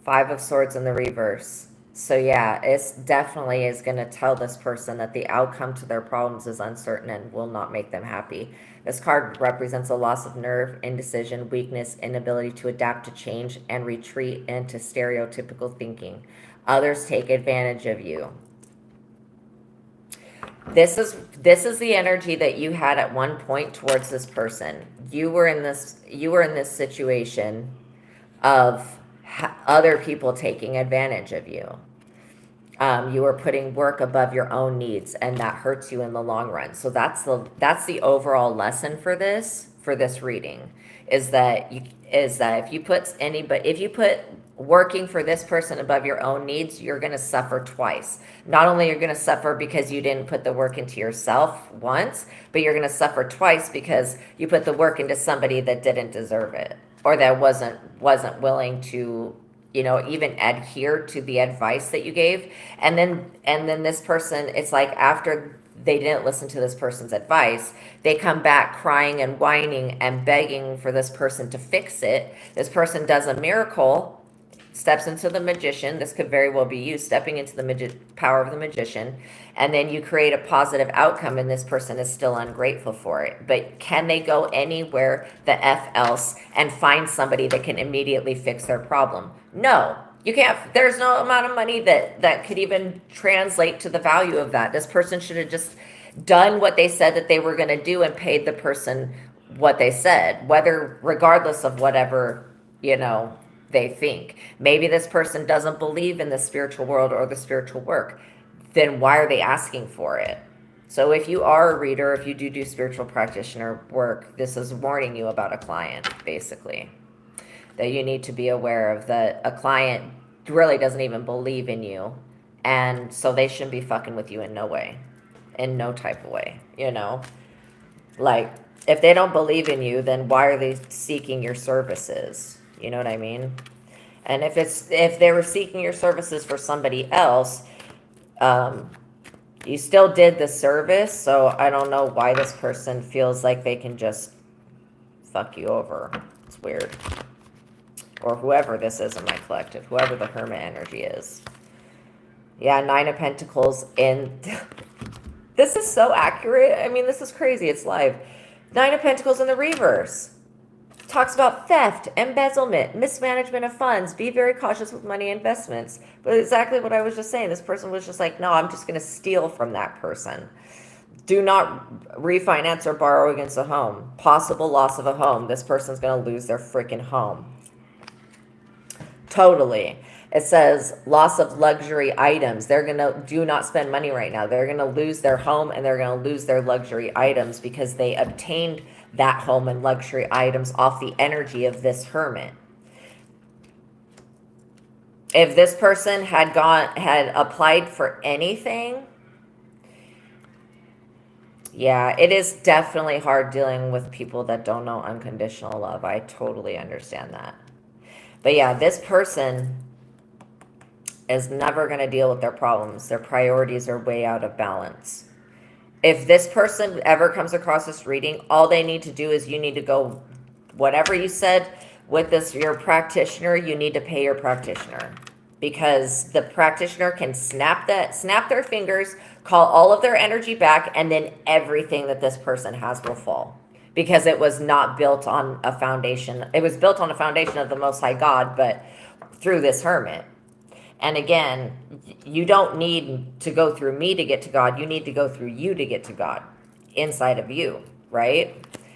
Five of Swords in the reverse. So yeah, it's definitely is going to tell this person that the outcome to their problems is uncertain and will not make them happy. This card represents a loss of nerve, indecision, weakness, inability to adapt to change, and retreat into stereotypical thinking. Others take advantage of you. This is the energy that you had at one point towards this person. You were in this situation of other people taking advantage of you. You were putting work above your own needs, and that hurts you in the long run. So that's the overall lesson for this reading, is that if you put working for this person above your own needs, you're going to suffer twice. Not only you're going to suffer because you didn't put the work into yourself once, but you're going to suffer twice because you put the work into somebody that didn't deserve it, or that wasn't willing to, even adhere to the advice that you gave. And then this person, it's like after they didn't listen to this person's advice, they come back crying and whining and begging for this person to fix it. This person does a miracle, steps into the magician. This could very well be you stepping into the power of the magician, and then you create a positive outcome, and this person is still ungrateful for it. But can they go anywhere the F else and find somebody that can immediately fix their problem? No, you can't. There's no amount of money that could even translate to the value of that. This person should have just done what they said that they were going to do and paid the person what they said, whether regardless of whatever, they think. Maybe this person doesn't believe in the spiritual world or the spiritual work. Then why are they asking for it? So if you are a reader, if you do spiritual practitioner work, this is warning you about a client, basically, that you need to be aware of, that a client really doesn't even believe in you, and so they shouldn't be fucking with you in no way, in no type of way, like, if they don't believe in you, then why are they seeking your services? You know what I mean? And if they were seeking your services for somebody else, you still did the service, so I don't know why this person feels like they can just fuck you over. It's weird. Or whoever this is in my collective, whoever the hermit energy is. Yeah, 9 of Pentacles in... This is so accurate. I mean, this is crazy. It's live. 9 of Pentacles in the reverse. Talks about theft, embezzlement, mismanagement of funds. Be very cautious with money investments. But exactly what I was just saying. This person was just like, no, I'm just going to steal from that person. Do not refinance or borrow against a home. Possible loss of a home. This person's going to lose their freaking home. Totally. It says loss of luxury items. They're going to do not spend money right now. They're going to lose their home and they're going to lose their luxury items because they obtained that home and luxury items off the energy of this hermit. If this person had applied for anything, yeah, it is definitely hard dealing with people that don't know unconditional love. I totally understand that. But yeah, this person is never going to deal with their problems. Their priorities are way out of balance. If this person ever comes across this reading, all they need to do is you need to go, whatever you said with your practitioner, you need to pay your practitioner. Because the practitioner can snap their fingers, call all of their energy back, and then everything that this person has will fall. Because it was not built on a foundation. It was built on a foundation of the Most High God, but through this hermit. And again, you don't need to go through me to get to God. You need to go through you to get to God inside of you, right?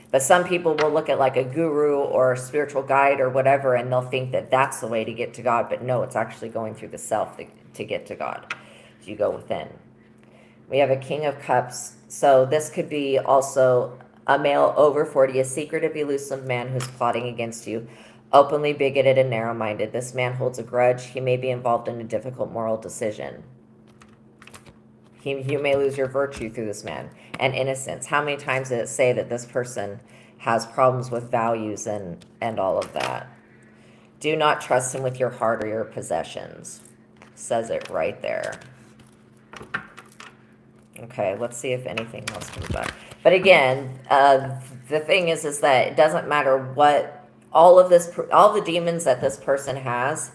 But some people will look at like a guru or a spiritual guide or whatever, and they'll think that that's the way to get to God. But no, it's actually going through the self to get to God. So you go within. We have a King of Cups. So this could be also a male over 40, a secretive, elusive man who's plotting against you. Openly bigoted and narrow-minded. This man holds a grudge. He may be involved in a difficult moral decision. You may lose your virtue through this man. And innocence. How many times did it say that this person has problems with values and all of that? Do not trust him with your heart or your possessions. Says it right there. Okay, let's see if anything else comes back. But again, the thing is that it doesn't matter what all the demons that this person has,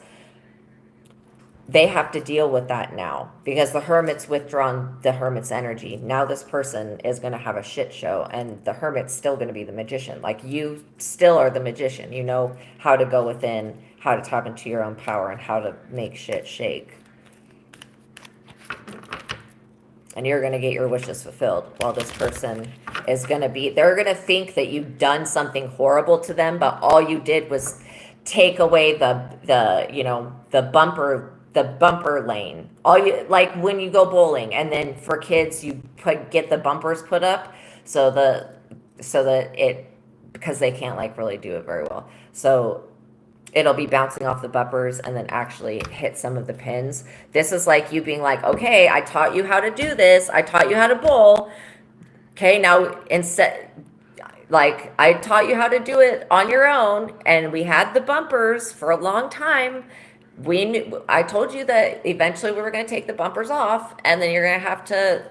they have to deal with that now because the hermit's withdrawn the hermit's energy. Now this person is going to have a shit show, and the hermit's still going to be the magician. Like, you still are the magician. You know how to go within, how to tap into your own power, and how to make shit shake. And you're going to get your wishes fulfilled. While this person is going to they're going to think that you've done something horrible to them, but all you did was take away the bumper lane. Like when you go bowling, and then for kids you get the bumpers put up because they can't really do it very well. So it'll be bouncing off the bumpers and then actually hit some of the pins. This is like you being like, okay, I taught you how to do this. I taught you how to bowl. Okay, now I taught you how to do it on your own, and we had the bumpers for a long time. I told you that eventually we were going to take the bumpers off, and then you're going to have to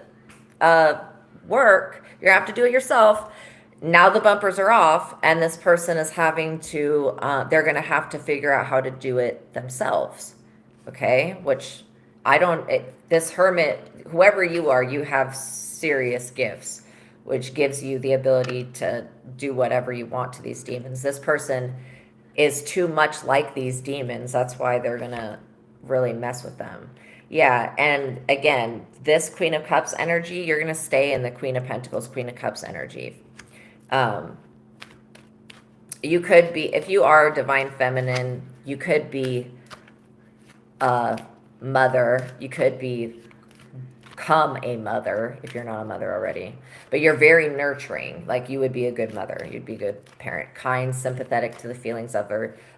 work. You're going to have to do it yourself. Now the bumpers are off, and this person is having to, they're going to have to figure out how to do it themselves. Okay? Which I don't, this hermit, whoever you are, you have serious gifts, which gives you the ability to do whatever you want to these demons. This person is too much like these demons. That's why they're going to really mess with them. Yeah, and again, this Queen of Cups energy, you're going to stay in the Queen of Pentacles, Queen of Cups energy. You could be, if you are divine feminine, you could be a mother. You could become a mother if you're not a mother already. But you're very nurturing. Like, you would be a good mother. You'd be a good parent. Kind, sympathetic to the feelings of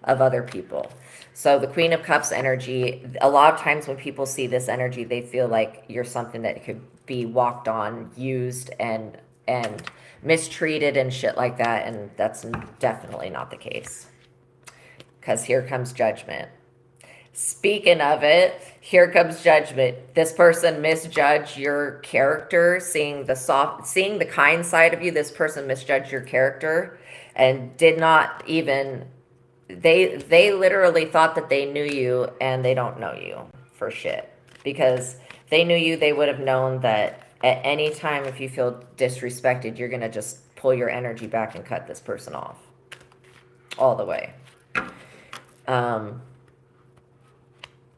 other people. So the Queen of Cups energy, a lot of times when people see this energy, they feel like you're something that could be walked on, used, and mistreated and shit like that. And that's definitely not the case. Because here comes judgment. Speaking of it, here comes judgment. This person misjudged your character, seeing the kind side of you. This person misjudged your character and did not even, they literally thought that they knew you, and they don't know you for shit. Because if they knew you, they would have known that at any time if you feel disrespected, you're going to just pull your energy back and cut this person off all the way.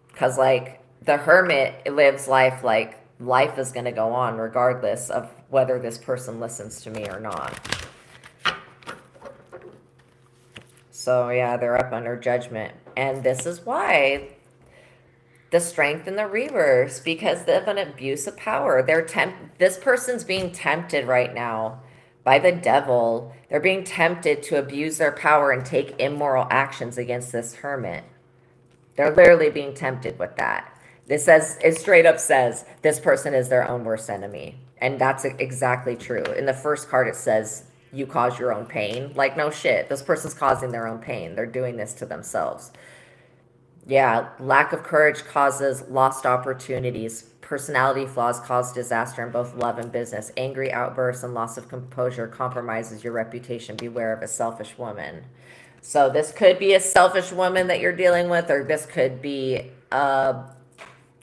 Because, like, the hermit lives life like life is going to go on regardless of whether this person listens to me or not. So, yeah, they're up under judgment. And this is why the strength in the reverse, because of an abuse of power. This person's being tempted right now by the devil. They're being tempted to abuse their power and take immoral actions against this hermit. They're literally being tempted with that. It straight up says, this person is their own worst enemy. And that's exactly true. In the first card, it says, you cause your own pain. Like, no shit. This person's causing their own pain. They're doing this to themselves. Yeah, lack of courage causes lost opportunities. Personality flaws cause disaster in both love and business. Angry outbursts and loss of composure compromises your reputation. Beware of a selfish woman. So this could be a selfish woman that you're dealing with, or this could be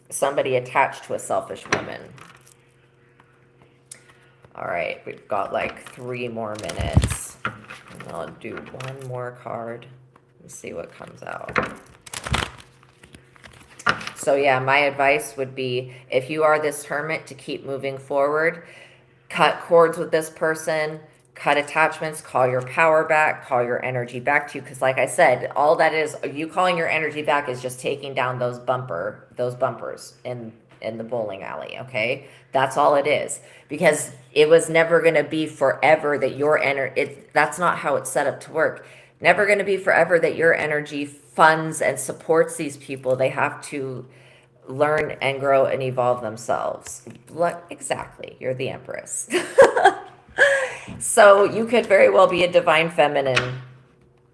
somebody attached to a selfish woman. All right, we've got like 3 more minutes. And I'll do one more card and see what comes out. So yeah, my advice would be, if you are this hermit, to keep moving forward. Cut cords with this person. Cut attachments, call your power back, call your energy back to you. Because like I said, all that is, you calling your energy back is just taking down those bumpers in the bowling alley, okay? That's all it is. Because it was never going to be forever that your energy, that's not how it's set up to work. Never going to be forever that your energy funds and supports these people. They have to learn and grow and evolve themselves. Exactly. You're the Empress. So you could very well be a divine feminine,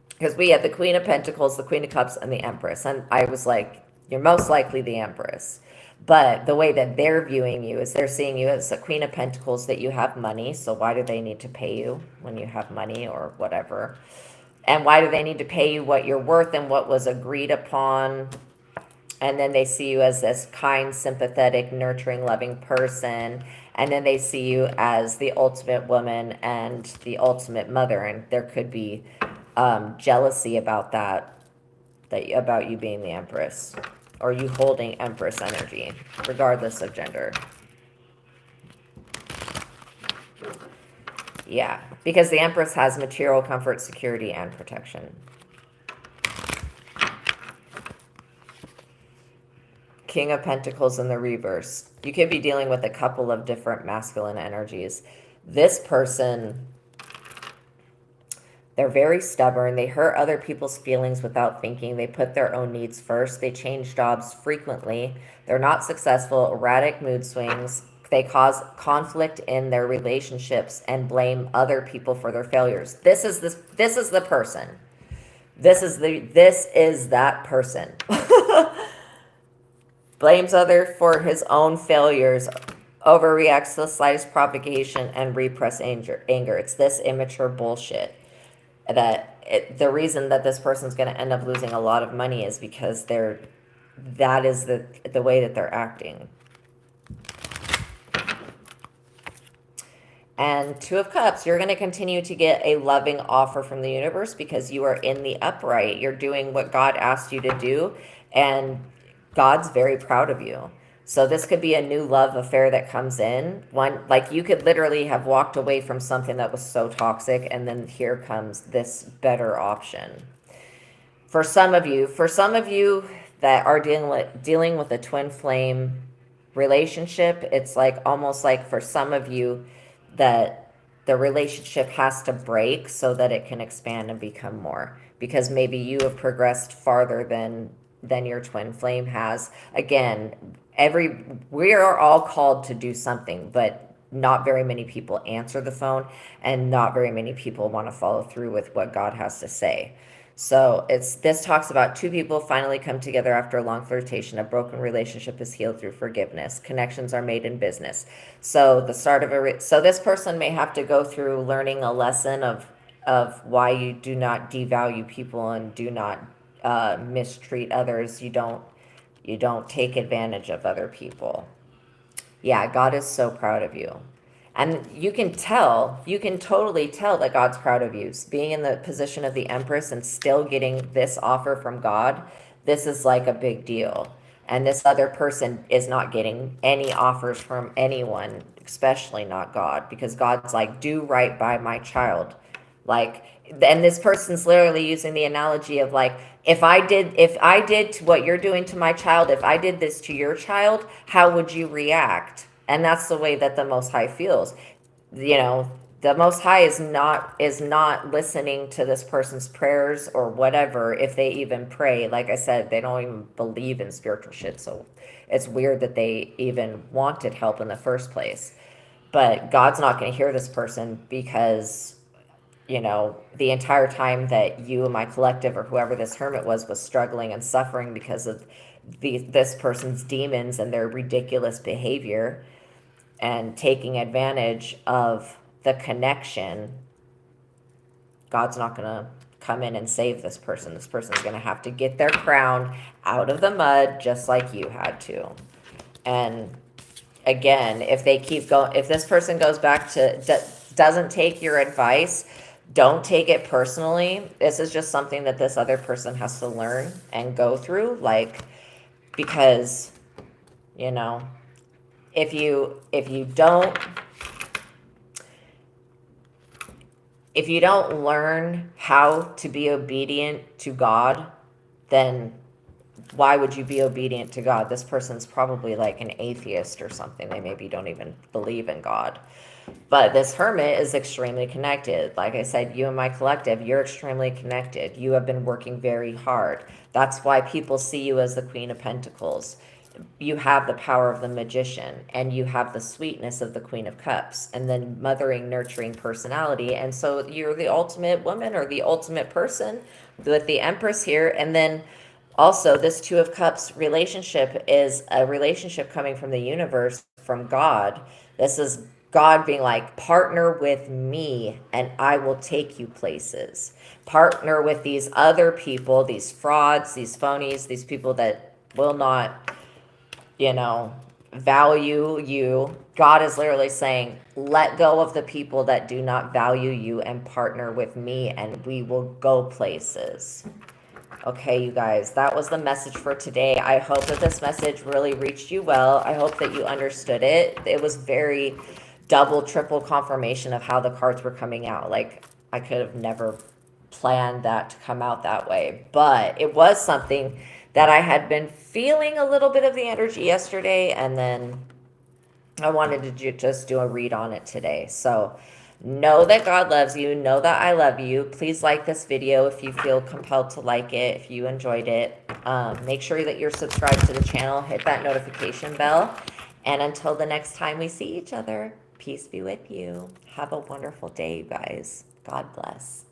because we had the Queen of Pentacles, the Queen of Cups, and the Empress. And I was like, you're most likely the Empress. But the way that they're viewing you is they're seeing you as a Queen of Pentacles, that you have money. So why do they need to pay you when you have money or whatever? And why do they need to pay you what you're worth and what was agreed upon? And then they see you as this kind, sympathetic, nurturing, loving person. And then they see you as the ultimate woman and the ultimate mother. And there could be jealousy about about you being the Empress, or you holding Empress energy, regardless of gender. Yeah, because the Empress has material comfort, security, and protection. King of Pentacles in the reverse. You could be dealing with a couple of different masculine energies. This person, they're very stubborn. They hurt other people's feelings without thinking. They put their own needs first. They change jobs frequently. They're not successful. Erratic mood swings. They cause conflict in their relationships and blame other people for their failures. This is the person. This is that person. Blames other for his own failures. overreacts to the slightest provocation and repress anger. It's this immature bullshit the reason that this person's going to end up losing a lot of money is because that is the way that they're acting. And Two of Cups, you're going to continue to get a loving offer from the universe because you are in the upright. You're doing what God asked you to do, and God's very proud of you. So this could be a new love affair that comes in. One, like, you could literally have walked away from something that was so toxic, and then here comes this better option. For some of you that are dealing with a twin flame relationship, it's like almost like for some of you that the relationship has to break so that it can expand and become more, because maybe you have progressed farther than your twin flame has. Again, we are all called to do something, but not very many people answer the phone, and not very many people want to follow through with what God has to say. So this talks about two people finally come together after a long flirtation. A broken relationship is healed through forgiveness. Connections are made in business. So the start of so this person may have to go through learning a lesson of why you do not devalue people and do not mistreat others. You don't take advantage of other people. Yeah, God is so proud of you. And you can totally tell that God's proud of you. Being in the position of the Empress and still getting this offer from God, this is like a big deal. And this other person is not getting any offers from anyone, especially not God, because God's like, do right by my child. Like, and this person's literally using the analogy of like, if I did to what you're doing to my child, if I did this to your child, how would you react? And that's the way that the Most High feels. The Most High is not listening to this person's prayers or whatever, if they even pray. Like I said, they don't even believe in spiritual shit, so it's weird that they even wanted help in the first place. But God's not going to hear this person because the entire time that you and my collective, or whoever this hermit was struggling and suffering because of this person's demons and their ridiculous behavior and taking advantage of the connection. God's not going to come in and save this person. This person's going to have to get their crown out of the mud just like you had to. And again, if this person goes back to doesn't take your advice, don't take it personally. This is just something that this other person has to learn and go through, because if you don't learn how to be obedient to God, then why would you be obedient to God? This person's probably like an atheist or something. They maybe don't even believe in God. But this hermit is extremely connected. Like I said, you and my collective, you're extremely connected. You have been working very hard. That's why people see you as the Queen of Pentacles. You have the power of the Magician, and you have the sweetness of the Queen of Cups, and then mothering, nurturing personality. And so you're the ultimate woman, or the ultimate person, with the Empress here. And then also, this Two of Cups relationship is a relationship coming from the universe, from God. This is God being like, partner with me and I will take you places. Partner with these other people, these frauds, these phonies, these people that will not, value you. God is literally saying, let go of the people that do not value you and partner with me, and we will go places. Okay, you guys, that was the message for today. I hope that this message really reached you well. I hope that you understood it. It was very double, triple confirmation of how the cards were coming out. Like, I could have never planned that to come out that way. But it was something that I had been feeling a little bit of the energy yesterday, and then I wanted to just do a read on it today. So know that God loves you. Know that I love you. Please like this video if you feel compelled to like it, if you enjoyed it. Make sure that you're subscribed to the channel. Hit that notification bell. And until the next time we see each other, peace be with you. Have a wonderful day, you guys. God bless.